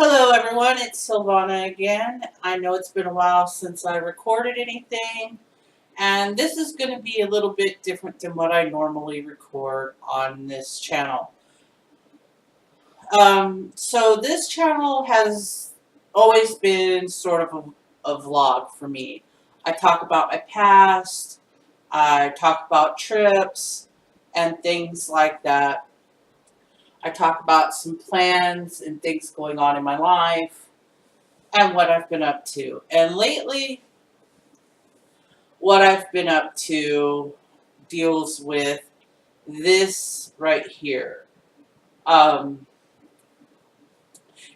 Hello, everyone. It's Silvana again. I know it's been a while since I recorded anything, and this is going to be a little bit different than what I normally record on this channel. So, this channel has always been sort of a vlog for me. I talk about my past, I talk about trips, and things like that. I talk about some plans and things going on in my life and what I've been up to. And lately, what I've been up to deals with this right here. Um,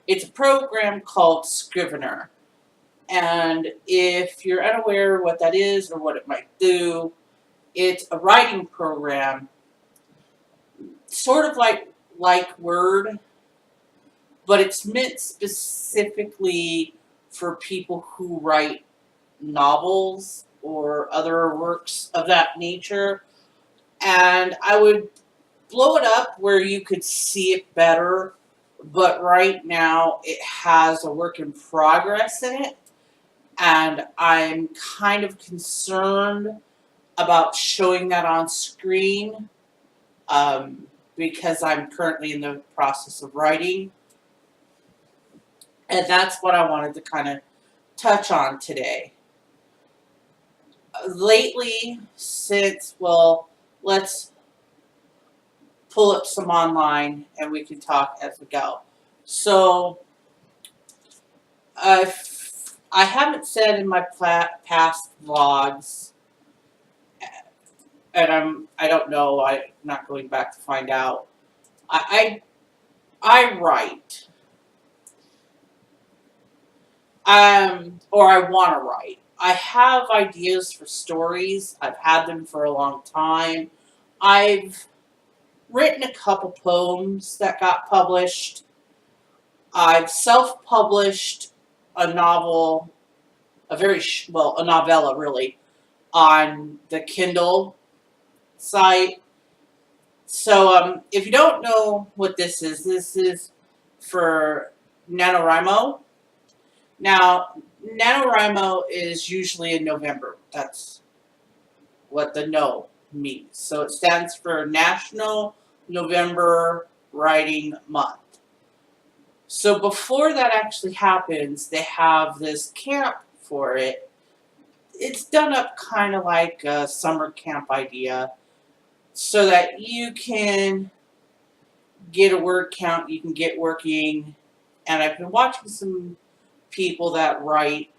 it's a program called Scrivener. And if you're unaware what that is or what it might do, it's a writing program, sort of like Word, but it's meant specifically for people who write novels or other works of that nature. And I would blow it up where you could see it better, but right now it has a work in progress in it, and I'm kind of concerned about showing that on screen because I'm currently in the process of writing, and that's what I wanted to kind of touch on today. Lately, let's pull up some online and we can talk as we go. So, I haven't said in my past vlogs, and I don't know. I'm not going back to find out. I write, or I want to write. I have ideas for stories. I've had them for a long time. I've written a couple poems that got published. I've self-published a novel, a novella really, on the Kindle site. So if you don't know what this is for NaNoWriMo. Now, NaNoWriMo is usually in November. That's what the no means. So it stands for National November Writing Month. So before that actually happens, they have this camp for it. It's done up kind of like a summer camp idea so that you can get a word count, you can get working. And I've been watching some people that write,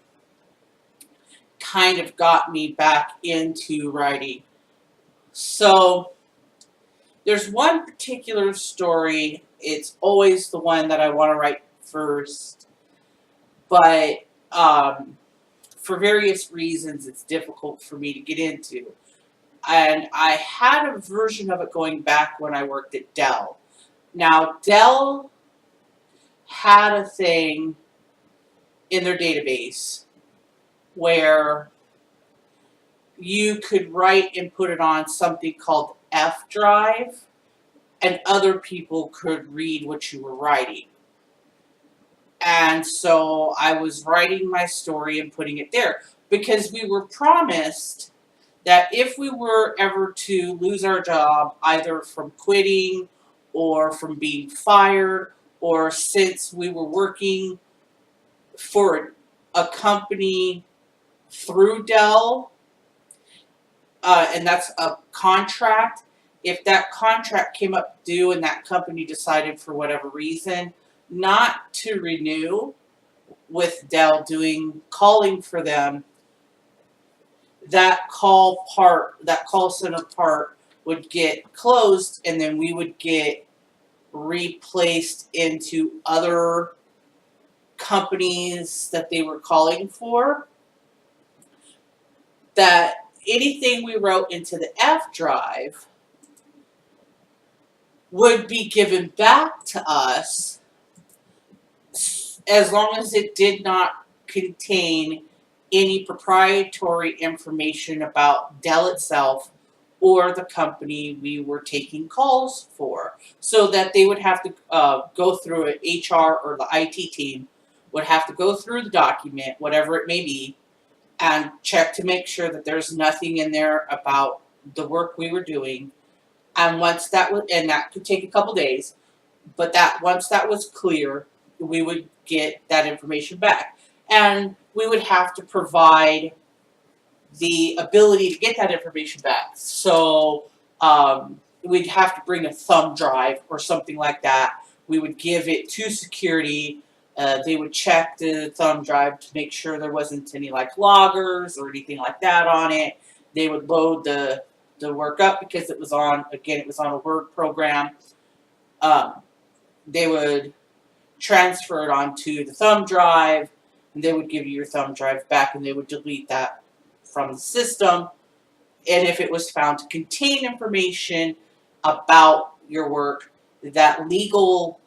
kind of got me back into writing. So there's one particular story. It's always the one that I want to write first, but for various reasons, it's difficult for me to get into. And I had a version of it going back when I worked at Dell. Now, Dell had a thing in their database where you could write and put it on something called F drive, and other people could read what you were writing. And so I was writing my story and putting it there because we were promised that if we were ever to lose our job, either from quitting or from being fired, or since we were working for a company through Dell, and that's a contract, if that contract came up due and that company decided for whatever reason not to renew with Dell doing calling for them, that call center part would get closed, and then we would get replaced into other companies that they were calling for. That anything we wrote into the F drive would be given back to us as long as it did not contain any proprietary information about Dell itself or the company we were taking calls for, so that they would have to go through it. HR or the IT team would have to go through the document, whatever it may be, and check to make sure that there's nothing in there about the work we were doing. And once that was, and that could take a couple days, but that once that was clear, we would get that information back. And we would have to provide the ability to get that information back. So we'd have to bring a thumb drive or something like that. We would give it to security. They would check the thumb drive to make sure there wasn't any like loggers or anything like that on it. They would load the work up because it was on, again, it was on a Word program. They would transfer it onto the thumb drive, and they would give you your thumb drive back, and they would delete that from the system. And if it was found to contain information about your work, that legal,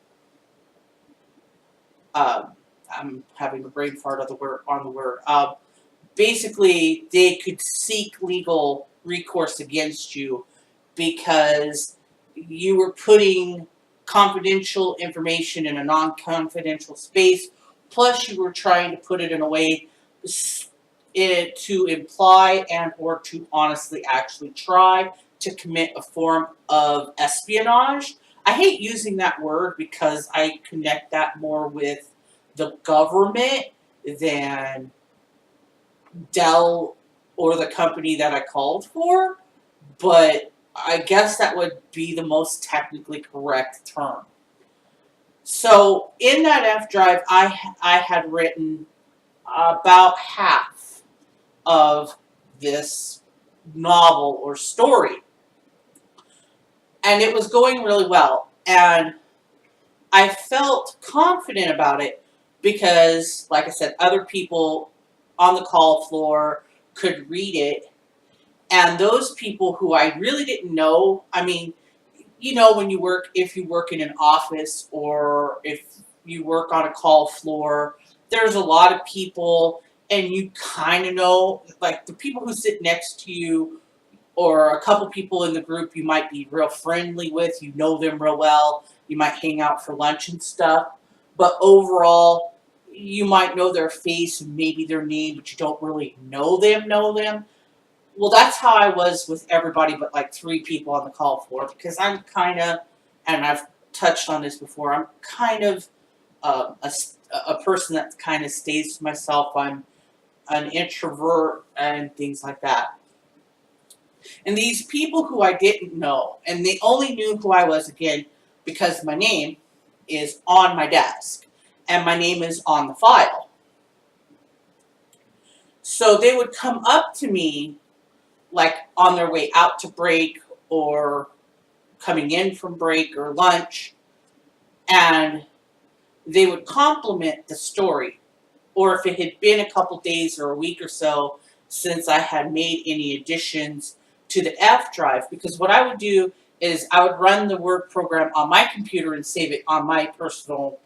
I'm having a brain fart on the word. Basically, they could seek legal recourse against you because you were putting confidential information in a non-confidential space, plus you were trying to put it in a way to imply and or to honestly actually try to commit a form of espionage. I hate using that word because I connect that more with the government than Dell or the company that I called for, but I guess that would be the most technically correct term. So in that F drive, I had written about half of this novel or story, and it was going really well, and I felt confident about it because, like I said, other people on the call floor could read it. And those people who I really didn't know, I mean, you know, when you work, if you work in an office or if you work on a call floor, there's a lot of people and you kind of know, like the people who sit next to you or a couple people in the group you might be real friendly with, you know them real well, you might hang out for lunch and stuff. But overall, you might know their face and maybe their name, but you don't really know them. Well, that's how I was with everybody but like 3 people on the call floor, because I'm kind of, and I've touched on this before, I'm kind of a person that kind of stays to myself. I'm an introvert and things like that. And these people who I didn't know, and they only knew who I was, again, because my name is on my desk and my name is on the file. So they would come up to me like on their way out to break or coming in from break or lunch, and they would compliment the story. Or if it had been a couple days or a week or so since I had made any additions to the F drive, because what I would do is I would run the Word program on my computer and save it on my personal,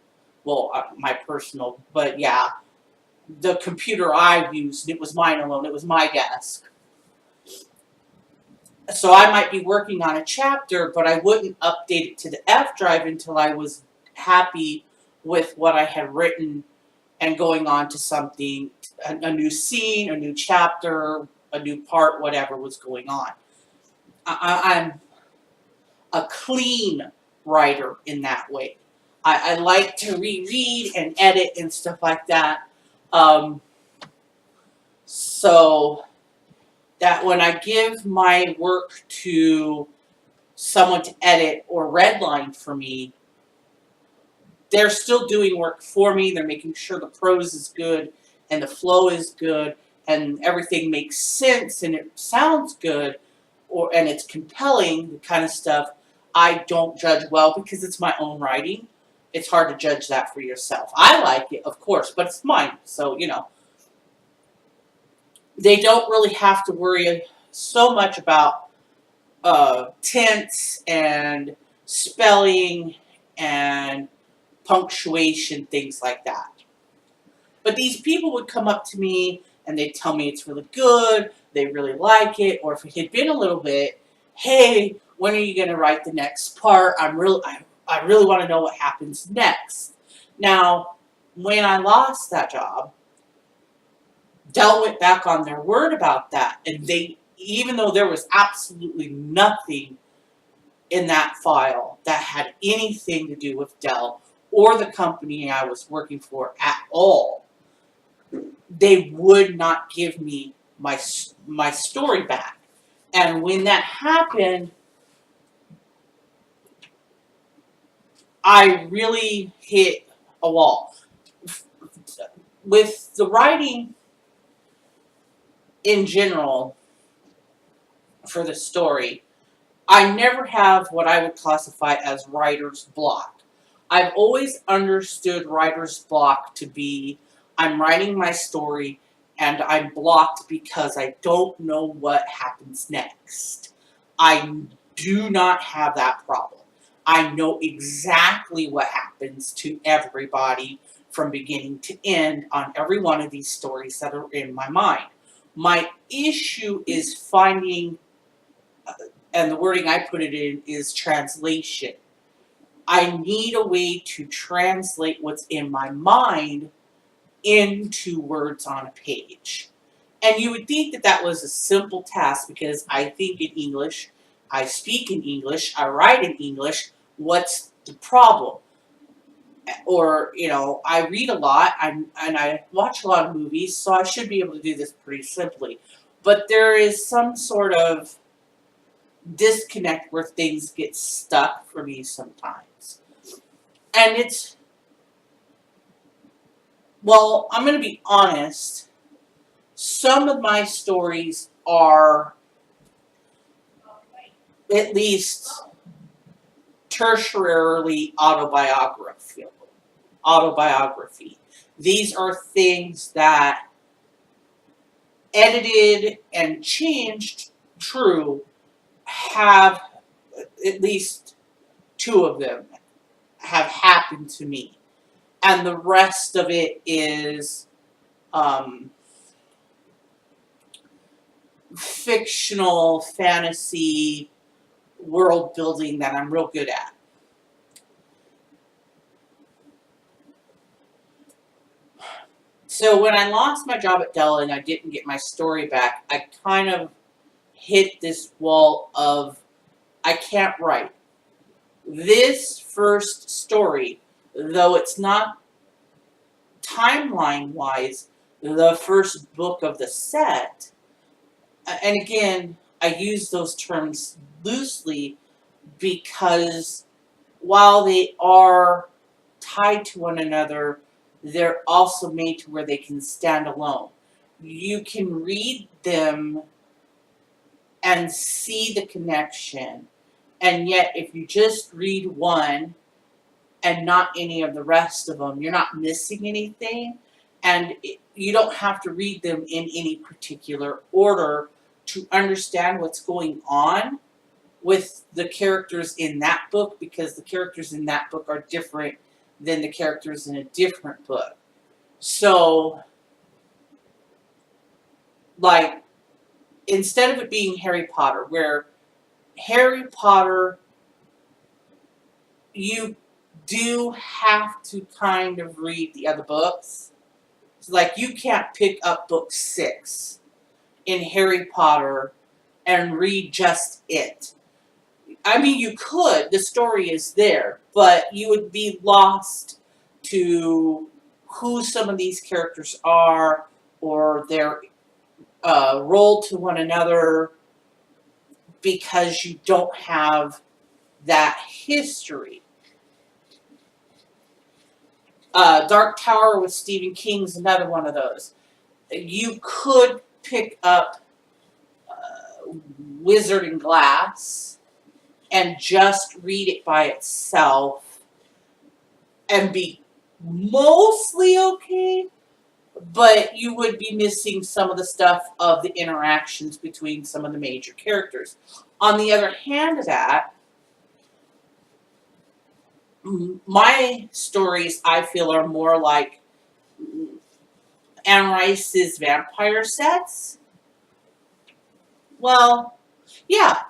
but yeah, the computer I used, it was mine alone, it was my desk. So I might be working on a chapter, but I wouldn't update it to the F drive until I was happy with what I had written and going on to something, a new scene, a new chapter, a new part, whatever was going on. I'm a clean writer in that way. I like to reread and edit and stuff like that. So that when I give my work to someone to edit or redline for me, they're still doing work for me. They're making sure the prose is good and the flow is good and everything makes sense and it sounds good and it's compelling, the kind of stuff I don't judge well because it's my own writing. It's hard to judge that for yourself. I like it, of course, but it's mine. So, you know, they don't really have to worry so much about tense and spelling and punctuation, things like that. But these people would come up to me and they'd tell me it's really good, they really like it, or if it had been a little bit, hey, when are you going to write the next part? I really want to know what happens next. Now, when I lost that job, Dell went back on their word about that, and even though there was absolutely nothing in that file that had anything to do with Dell or the company I was working for at all, they would not give me my story back. And when that happened, I really hit a wall. With the writing in general for the story, I never have what I would classify as writer's block. I've always understood writer's block to be I'm writing my story and I'm blocked because I don't know what happens next. I do not have that problem. I know exactly what happens to everybody from beginning to end on every one of these stories that are in my mind. My issue is finding, and the wording I put it in is translation. I need a way to translate what's in my mind into words on a page. And you would think that that was a simple task because I think in English, I speak in English, I write in English. What's the problem? Or, I read a lot and I watch a lot of movies, so I should be able to do this pretty simply. But there is some sort of disconnect where things get stuck for me sometimes. And I'm going to be honest, some of my stories are at least tertiarily autobiography. These are things that edited and changed, true, have at least two of them have happened to me. And the rest of it is fictional fantasy world building that I'm real good at. So when I lost my job at Dell and I didn't get my story back, I kind of hit this wall of I can't write. This first story, though it's not timeline-wise the first book of the set, and again, I use those terms loosely because while they are tied to one another, they're also made to where they can stand alone. You can read them and see the connection, and yet if you just read one and not any of the rest of them, you're not missing anything, and you don't have to read them in any particular order to understand what's going on with the characters in that book, because the characters in that book are different than the characters in a different book. So, like, instead of it being Harry Potter, where Harry Potter, you do have to kind of read the other books. So, like, you can't pick up book 6 in Harry Potter and read just it. I mean, you could, the story is there, but you would be lost to who some of these characters are or their role to one another because you don't have that history. Dark Tower with Stephen King is another one of those. You could pick up Wizard and Glass and just read it by itself and be mostly okay, but you would be missing some of the stuff of the interactions between some of the major characters. On the other hand of that, my stories, I feel, are more like Anne Rice's vampire sets. Well, yeah,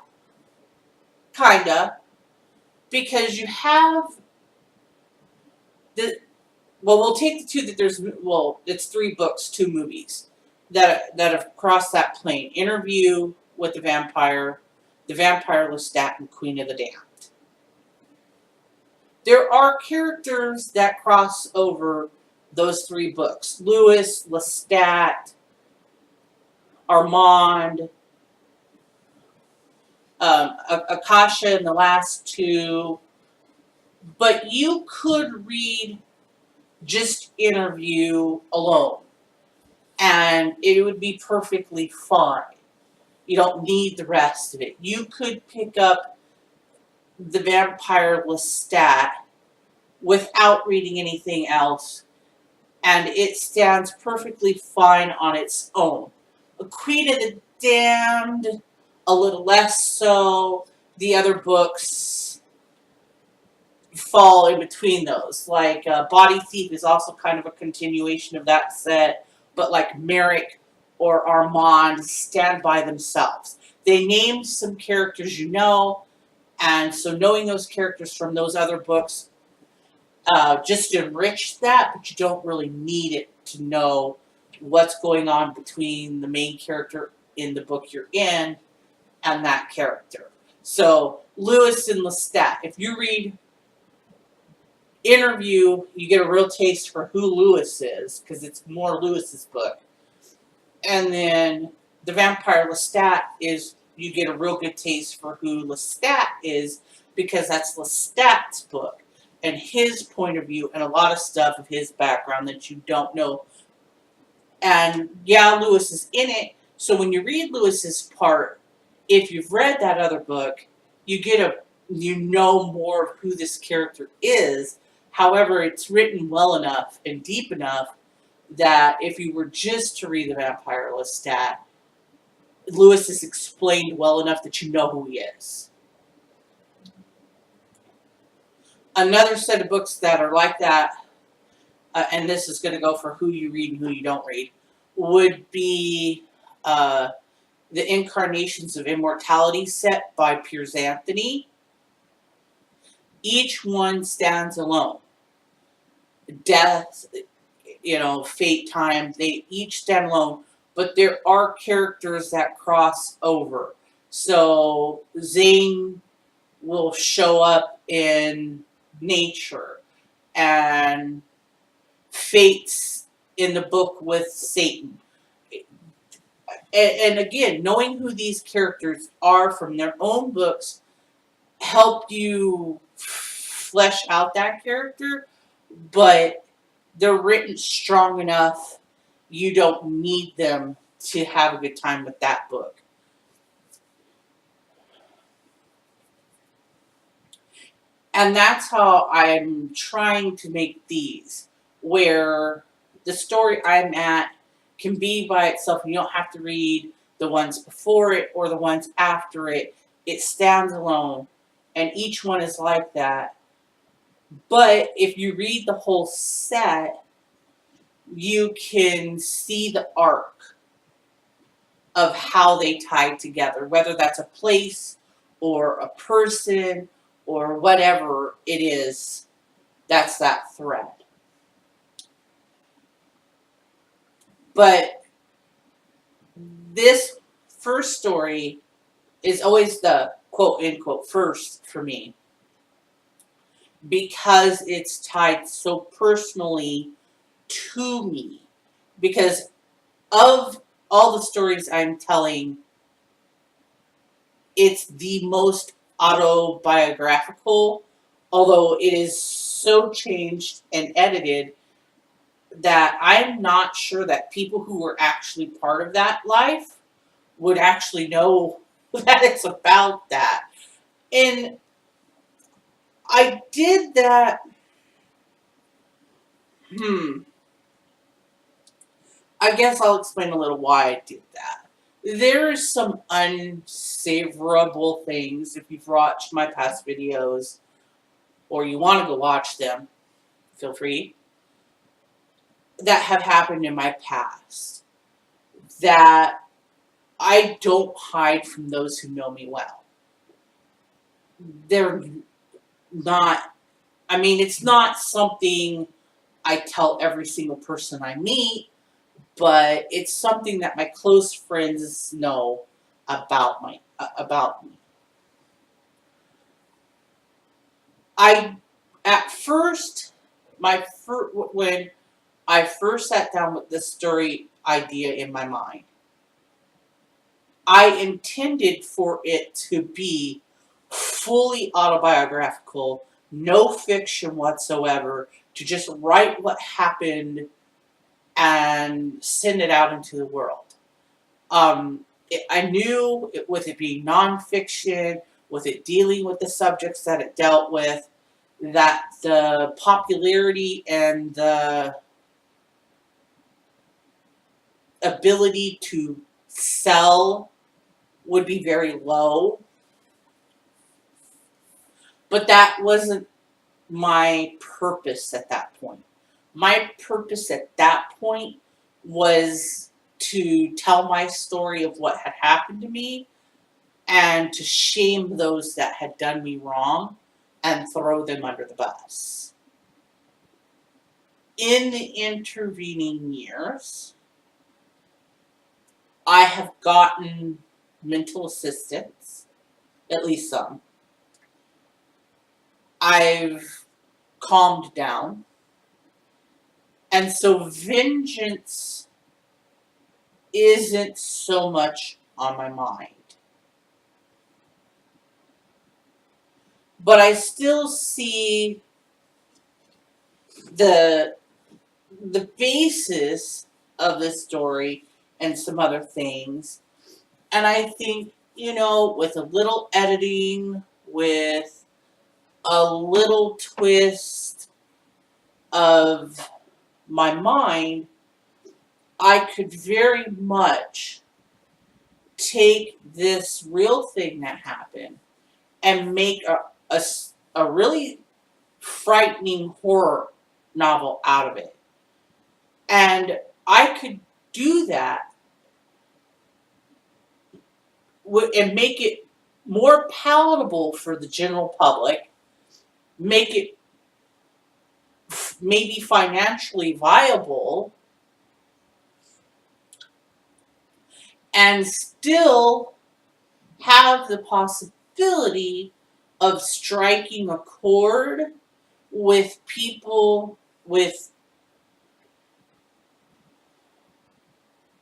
kinda, because you have the well, we'll take the two that it's 3 books, 2 movies that have crossed that plane. Interview with the Vampire, Lestat, and Queen of the Damned. There are characters that cross over those 3 books. Lewis, Lestat, Armand, Akasha in the last 2. But you could read just Interview alone, and it would be perfectly fine. You don't need the rest of it. You could pick up the Vampire Lestat without reading anything else, and it stands perfectly fine on its own. The Queen of the Damned, a little less so. The other books fall in between those. Like Body Thief is also kind of a continuation of that set, but like Merrick or Armand stand by themselves. They named some characters you know, and so knowing those characters from those other books just enrich that, but you don't really need it to know what's going on between the main character in the book you're in and that character. So Lewis and Lestat, if you read Interview, you get a real taste for who Lewis is, because it's more Lewis's book. And then the Vampire Lestat is, you get a real good taste for who Lestat is, because that's Lestat's book and his point of view and a lot of stuff of his background that you don't know. And yeah, Lewis is in it. So when you read Lewis's part, if you've read that other book, you know more of who this character is. However, it's written well enough and deep enough that if you were just to read the Vampire Lestat, Lewis is explained well enough that you know who he is. Another set of books that are like that, and this is going to go for who you read and who you don't read, would be The Incarnations of Immortality set by Piers Anthony. Each one stands alone. Death, fate, time, they each stand alone, but there are characters that cross over. So Zane will show up in Nature, and Fate's in the book with Satan. And again, knowing who these characters are from their own books help you flesh out that character, but they're written strong enough you don't need them to have a good time with that book. And that's how I'm trying to make these, where the story I'm at can be by itself. You don't have to read the ones before it or the ones after it. It stands alone, and each one is like that. But if you read the whole set, you can see the arc of how they tie together, whether that's a place or a person or whatever it is, that's that thread. But this first story is always the quote-unquote first for me, because it's tied so personally to me. Because of all the stories I'm telling, it's the most autobiographical, although it is so changed and edited that I'm not sure that people who were actually part of that life would actually know that it's about that. And I did that. I guess I'll explain a little why I did that. There's some unsavourable things, if you've watched my past videos or you want to go watch them, feel free, that have happened in my past that I don't hide from those who know me well. they're not, I mean, it's not something I tell every single person I meet, but it's something that my close friends know about me. I at first when I first sat down with this story idea in my mind, I intended for it to be fully autobiographical, no fiction whatsoever, to just write what happened and send it out into the world. I knew with it being nonfiction, with it dealing with the subjects that it dealt with, that the popularity and the ability to sell would be very low. But that wasn't my purpose at that point. My purpose at that point was to tell my story of what had happened to me and to shame those that had done me wrong and throw them under the bus. In the intervening years, I have gotten mental assistance, at least some. I've calmed down. And so vengeance isn't so much on my mind. But I still see the basis of the story and some other things. And I think, with a little editing, with a little twist of my mind, I could very much take this real thing that happened and make a really frightening horror novel out of it. And I could do that and make it more palatable for the general public, make it maybe financially viable, and still have the possibility of striking a chord with people, with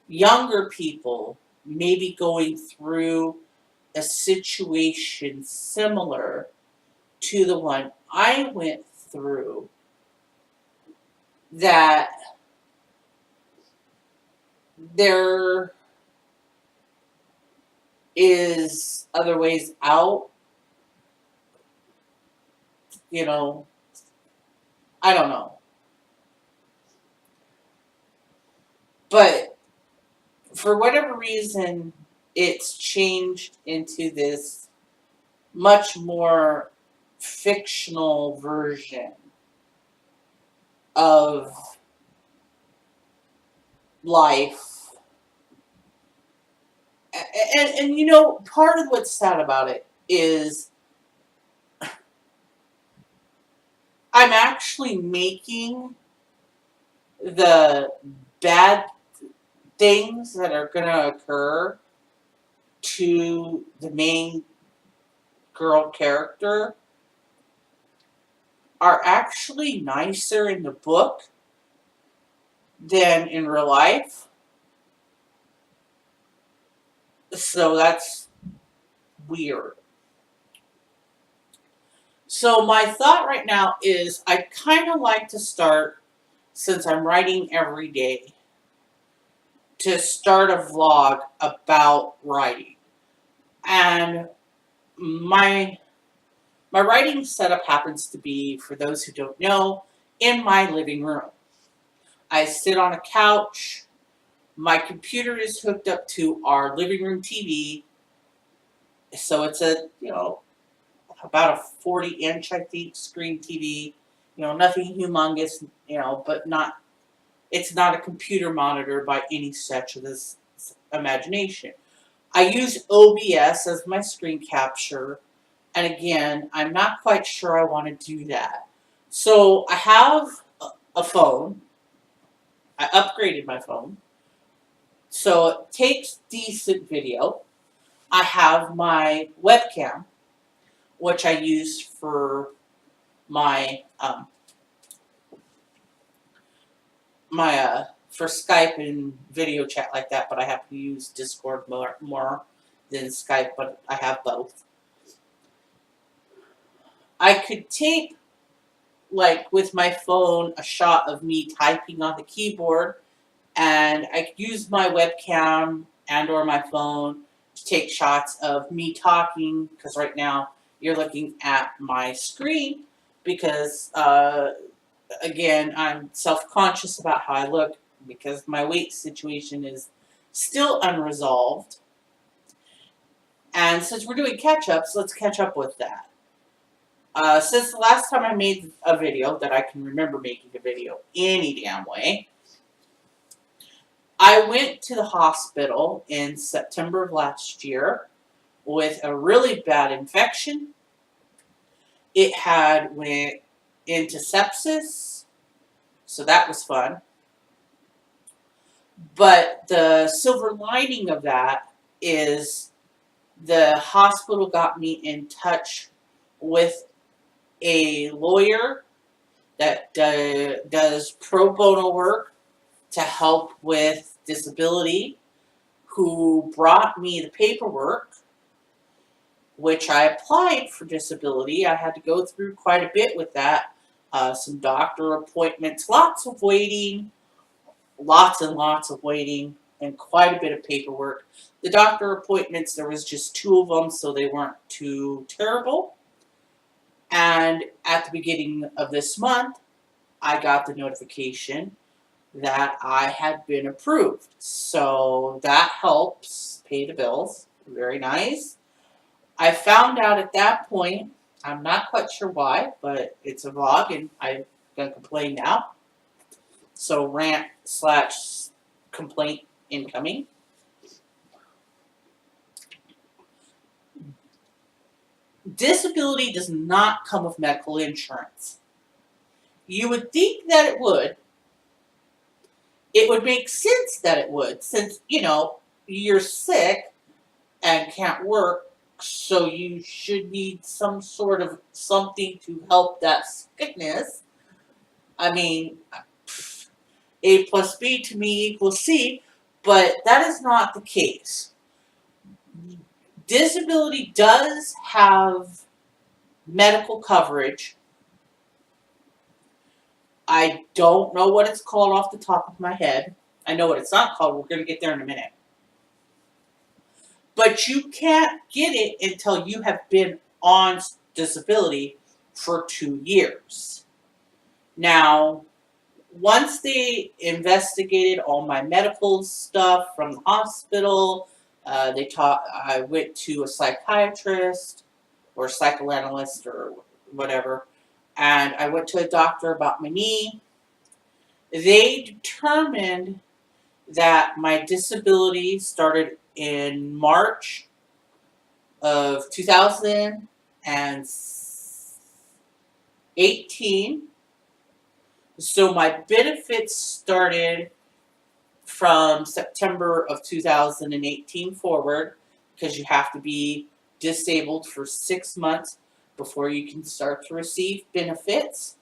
younger people, maybe going through a situation similar to the one I went through, that there is other ways out. I don't know. But for whatever reason, it's changed into this much more fictional version of life. And part of what's sad about it is I'm actually making the bad things that are going to occur to the main girl character are actually nicer in the book than in real life. So that's weird. So my thought right now is I kind of like to start, since I'm writing every day, to start a vlog about writing. And my writing setup happens to be, for those who don't know, in my living room. I sit on a couch. My computer is hooked up to our living room TV. So it's about a 40-inch, I think, screen TV. Nothing humongous, but it's not a computer monitor by any stretch of this imagination. I use OBS as my screen capture, And again, I'm not quite sure I want to do that. So I have a phone. I upgraded my phone. So it takes decent video. I have my webcam, which I use for my for Skype and video chat like that, but I have to use Discord more than Skype, but I have both. I could tape, like with my phone, a shot of me typing on the keyboard, and I could use my webcam and or my phone to take shots of me talking, because right now you're looking at my screen because again, I'm self-conscious about how I look because my weight situation is still unresolved. And since we're doing catch-ups, let's catch up with that. Since the last time I made a video, that I can remember making a video any damn way, I went to the hospital in September of last year with a really bad infection. It had went into sepsis, so that was fun. But the silver lining of that is the hospital got me in touch with a lawyer that does pro bono work to help with disability, who brought me the paperwork, which I applied for disability. I had to go through quite a bit with that. Some doctor appointments, lots of waiting, lots and lots of waiting, and quite a bit of paperwork. The doctor appointments, there was just 2 of them, so they weren't too terrible. And at the beginning of this month, I got the notification that I had been approved. So that helps pay the bills. Very nice. I found out at that point, I'm not quite sure why, but it's a vlog and I'm going to complain now. So rant/complaint incoming. Disability does not come with medical insurance. You would think that it would. It would make sense that it would, since, you're sick and can't work, so you should need some sort of something to help that sickness. I mean, A plus B to me equals C, but that is not the case. Disability does have medical coverage. I don't know what it's called off the top of my head. I know what it's not called. We're going to get there in a minute. But you can't get it until you have been on disability for 2 years. Now, once they investigated all my medical stuff from the hospital, I went to a psychiatrist or psychoanalyst or whatever, and I went to a doctor about my knee. They determined that my disability started in March of 2018. So my benefits started from September of 2018 forward, because you have to be disabled for 6 months before you can start to receive benefits.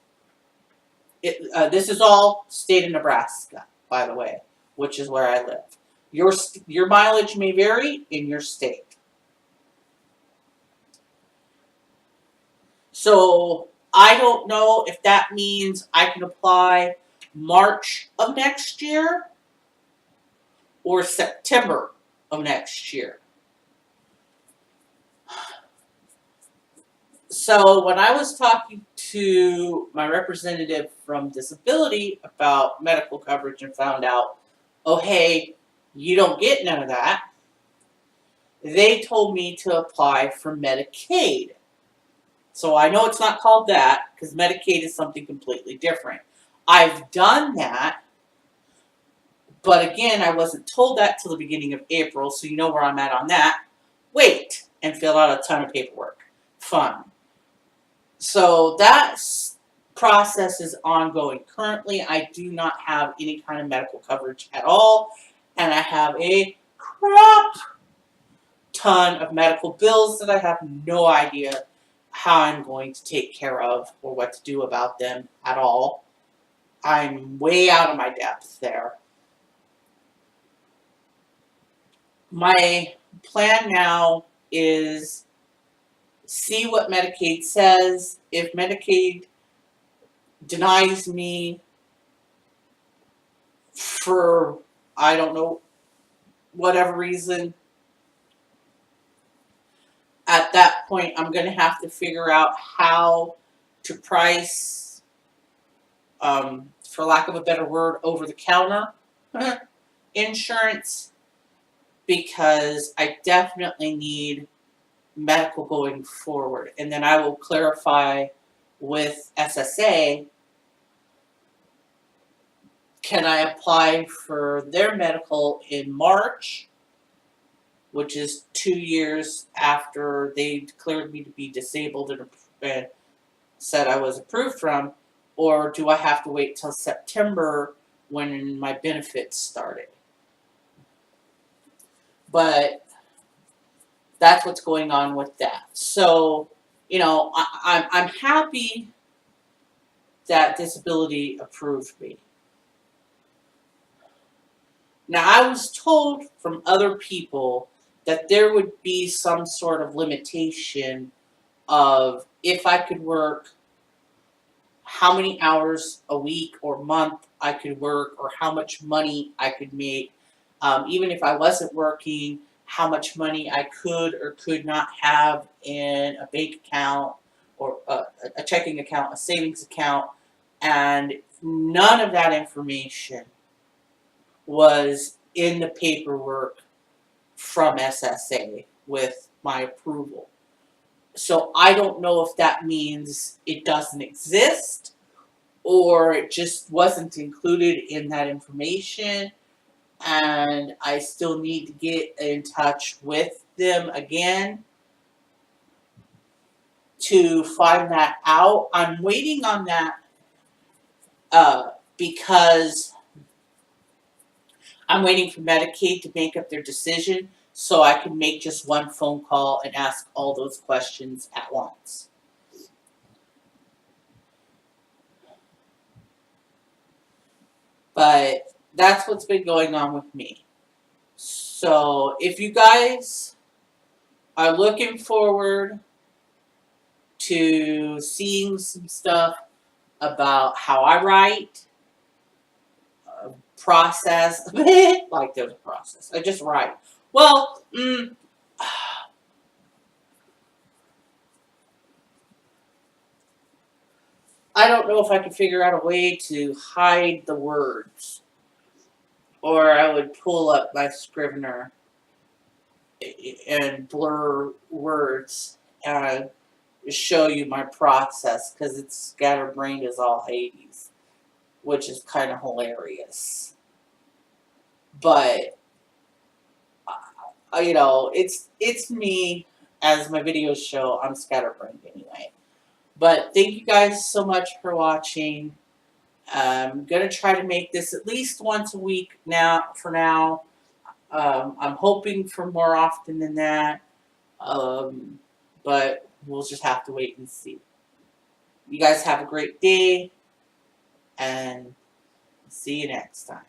This is all state of Nebraska, by the way, which is where I live. Your mileage may vary in your state. So I don't know if that means I can apply March of next year or September of next year. So when I was talking to my representative from disability about medical coverage and found out, oh hey, you don't get none of that, they told me to apply for Medicaid. So I know it's not called that, because Medicaid is something completely different. I've done that, but again, I wasn't told that till the beginning of April, so you know where I'm at on that. Wait, and fill out a ton of paperwork. fund. So that process is ongoing. Currently, I do not have any kind of medical coverage at all, and I have a crap ton of medical bills that I have no idea how I'm going to take care of or what to do about them at all. I'm way out of my depth there. My plan now is see what Medicaid says. If Medicaid denies me for, I don't know, whatever reason, at that point I'm going to have to figure out how to price, for lack of a better word, over the counter insurance, because I definitely need medical going forward. And then I will clarify with SSA, can I apply for their medical in March, which is 2 years after they declared me to be disabled and said I was approved from, or do I have to wait till September when my benefits started? But that's what's going on with that. So, you know, I'm happy that disability approved me. Now, I was told from other people that there would be some sort of limitation of if I could work, how many hours a week or month I could work, or how much money I could make. Even if I wasn't working, how much money I could or could not have in a bank account or a checking account, a savings account, and none of that information was in the paperwork from SSA with my approval. So I don't know if that means it doesn't exist or it just wasn't included in that information, and I still need to get in touch with them again to find that out. I'm waiting on that because I'm waiting for Medicaid to make up their decision so I can make just one phone call and ask all those questions at once. But that's what's been going on with me. So if you guys are looking forward to seeing some stuff about how I write, process, like there's a process, I just write. Well, I don't know if I could figure out a way to hide the words. Or I would pull up my Scrivener and blur words and show you my process, because it's scatterbrained as all Hades, which is kind of hilarious. But you know, it's me, as my videos show. I'm scatterbrained anyway. But thank you guys so much for watching. I'm gonna try to make this at least once a week now. For now, I'm hoping for more often than that, but we'll just have to wait and see. You guys have a great day, and see you next time.